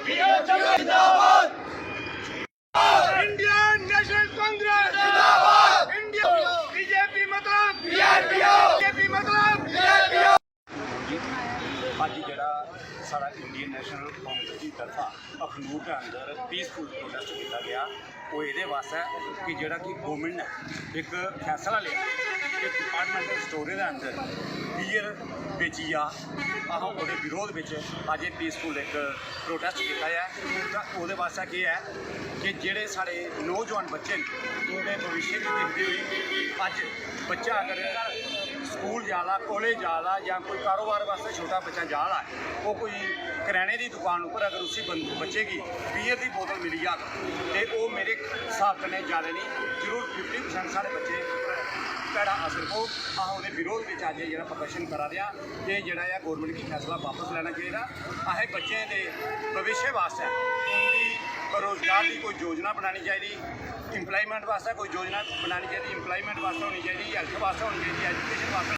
Indian national Congress जिंदाबाद। India BJP मतलब BJP मतलब ਅੱਜ ਜਿਹੜਾ ਸਾਡਾ ਇੰਡੀਅਨ ਨੈਸ਼ਨਲ ਕਾਂਗਰਸ ਦੀ ਤਰਫਾ ਅਖਨੂਰ ਦੇ ਅੰਦਰ ਪੀਸਫੁਲ ਪ੍ਰੋਟੈਸਟ ਕੀਤਾ ਗਿਆ ਉਹ ਇਹਦੇ ਵਾਸਤੇ ਕਿ ਜਿਹੜਾ ਕਿ ਗੌਰਮੈਂਟ ਨੇ ਇੱਕ ਫੈਸਲਾ ਲਿਆ ਕਿ ਡਿਪਾਰਟਮੈਂਟਲ ਸਟੋਰੇ ਦੇ ਅੰਦਰ ਬੀਅਰ ਵੇਚੀ ਆ ਉਹਦੇ ਵਿਰੋਧ ਵਿੱਚ ਅੱਜ ਇਹ ਪੀਸਫੁਲ ਇੱਕ ਪ੍ਰੋਟੈਸਟ ਕੀਤਾ ਹੈ ਤਾਂ ਉਹਦੇ ਵਾਸਤੇ ਕੀ ਹੈ ਕਿ ਜਿਹੜੇ ਸਾਡੇ ਨੌਜਵਾਨ ਬੱਚੇ ਨੇ ਉਹਦੇ ਭਵਿੱਖ ਦੀ ਦੇਖਦੇ ਹੋਏ ਅੱਜ ਬੱਚਾ ਅਗਰ ਸਕੂਲ जाला कॉलेज जाला या कोई कारोबार वास्ते छोटा बच्चा जाला है वो कोई करियाने की दुकान पर अगर उसी बच्चे की बीयर की बोतल मिली जा तो वो मेरे हिसाब कन्नै ज़्यादा नहीं जरूर 50% साढ़े बच्चे भैड़ा असर को वो विरोध में अज जो प्रदर्शन करा रहा कि जोड़ा है गौरमेंट की फैसला वापस लेना चाहिए असें बच्चे के भविष्य वास्ते उनकी रोजगार की कोई योजना बनानी चाहिए इंप्लायमेंट वास्ते कोई योजना बनानी चाहिए इंप्लायमेंट वास्ते होनी चाहिए हेल्थ वास्ते होनी चाहिए एजुकेशन वास्ते